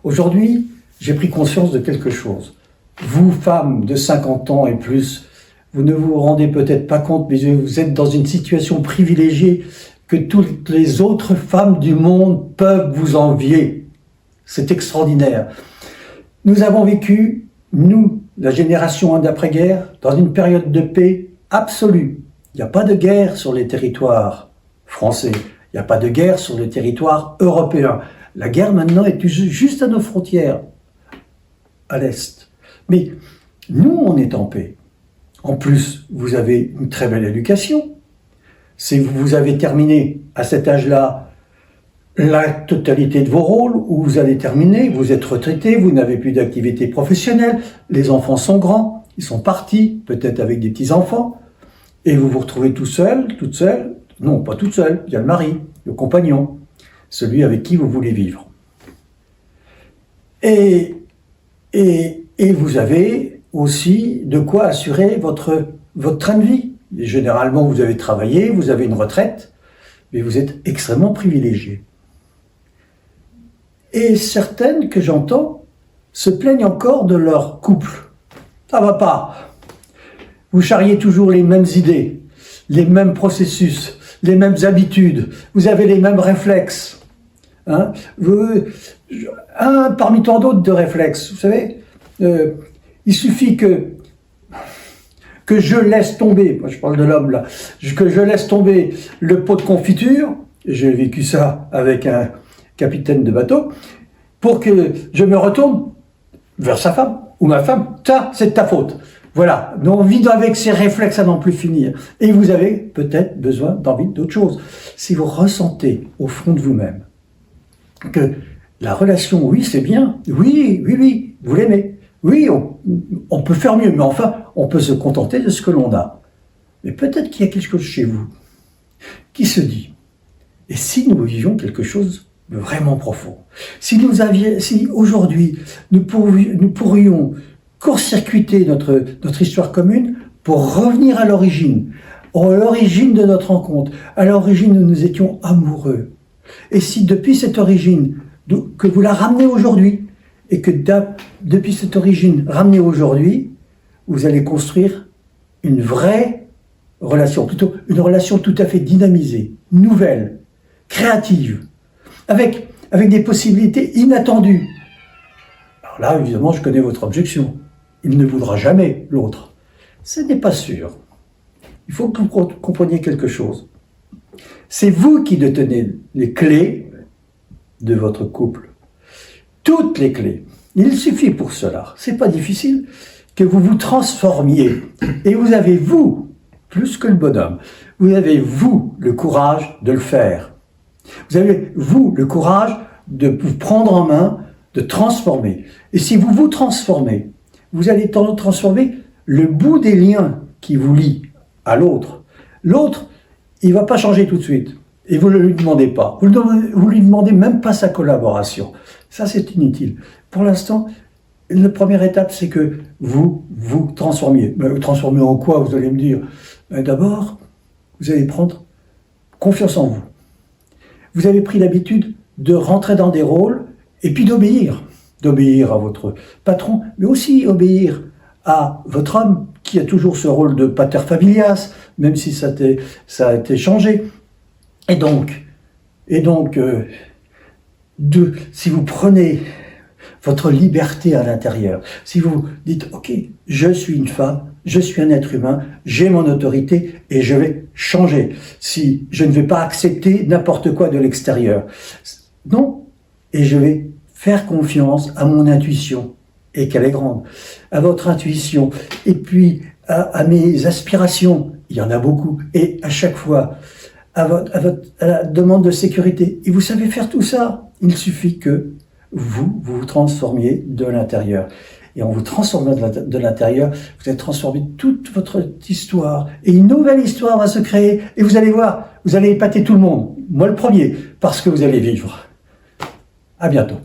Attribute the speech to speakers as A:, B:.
A: Aujourd'hui, j'ai pris conscience de quelque chose. Vous, femmes de 50 ans et plus, vous ne vous rendez peut-être pas compte, mais vous êtes dans une situation privilégiée que toutes les autres femmes du monde peuvent vous envier. C'est extraordinaire. Nous avons vécu, nous, la génération d'après-guerre, dans une période de paix absolue. Il n'y a pas de guerre sur les territoires français. Il n'y a pas de guerre sur le territoire européen. La guerre maintenant est juste à nos frontières, à l'Est. Mais nous, on est en paix. En plus, vous avez une très belle éducation. Si vous avez terminé à cet âge-là la totalité de vos rôles, où vous allez terminer, vous êtes retraité, vous n'avez plus d'activité professionnelle, les enfants sont grands, ils sont partis, peut-être avec des petits-enfants, et vous vous retrouvez tout seul, toute seule. Non, pas toute seule, il y a le mari, le compagnon, celui avec qui vous voulez vivre. Et vous avez aussi de quoi assurer votre train de vie. Et généralement, vous avez travaillé, vous avez une retraite, mais vous êtes extrêmement privilégié. Et certaines que j'entends se plaignent encore de leur couple. Ça va pas. Vous charriez toujours les mêmes idées, les mêmes processus, les mêmes habitudes, vous avez les mêmes réflexes. Hein, un parmi tant d'autres de réflexes, vous savez, il suffit que je laisse tomber, moi je parle de l'homme là, que je laisse tomber le pot de confiture, j'ai vécu ça avec un capitaine de bateau, pour que je me retourne vers sa femme, ou ma femme, ça c'est de ta faute. Voilà, nous on vit avec ces réflexes à n'en plus finir. Et vous avez peut-être besoin d'envie d'autre chose. Si vous ressentez au fond de vous-même que la relation, oui c'est bien, oui, vous l'aimez, oui on peut faire mieux, mais enfin on peut se contenter de ce que l'on a. Mais peut-être qu'il y a quelque chose chez vous qui se dit, et si nous vivions quelque chose de vraiment profond, si aujourd'hui nous pourrions court-circuiter notre histoire commune pour revenir à l'origine de notre rencontre, à l'origine où nous étions amoureux. Et si depuis cette origine, que vous la ramenez aujourd'hui, et que depuis cette origine ramenée aujourd'hui, vous allez construire une vraie relation, plutôt une relation tout à fait dynamisée, nouvelle, créative, avec des possibilités inattendues. Alors là, évidemment, je connais votre objection. Il ne voudra jamais l'autre. Ce n'est pas sûr. Il faut que vous compreniez quelque chose. C'est vous qui détenez les clés de votre couple. Toutes les clés. Il suffit pour cela, c'est pas difficile, que vous vous transformiez. Et vous avez, vous, plus que le bonhomme, vous avez, vous, le courage de le faire. Vous avez, vous, le courage de vous prendre en main, de transformer. Et si vous vous transformez, vous allez transformer le bout des liens qui vous lient à l'autre. L'autre, il ne va pas changer tout de suite. Et vous ne lui demandez pas. Vous ne lui demandez même pas sa collaboration. Ça, c'est inutile. Pour l'instant, la première étape, c'est que vous vous transformiez. Mais vous transformez en quoi, vous allez me dire? D'abord, vous allez prendre confiance en vous. Vous avez pris l'habitude de rentrer dans des rôles et puis d'obéir. D'obéir à votre patron, mais aussi obéir à votre homme, qui a toujours ce rôle de pater familias, même si ça a été changé. Et donc, si vous prenez votre liberté à l'intérieur, si vous dites, ok, je suis une femme, je suis un être humain, j'ai mon autorité et je vais changer. Si je ne vais pas accepter n'importe quoi de l'extérieur. Non, et je vais faire confiance à mon intuition, et qu'elle est grande, à votre intuition, et puis à mes aspirations, il y en a beaucoup, et à chaque fois, à la demande de sécurité. Et vous savez faire tout ça, il suffit que vous transformiez de l'intérieur. Et en vous transformant de l'intérieur, vous allez transformer toute votre histoire, et une nouvelle histoire va se créer, et vous allez voir, vous allez épater tout le monde, moi le premier, parce que vous allez vivre. À bientôt.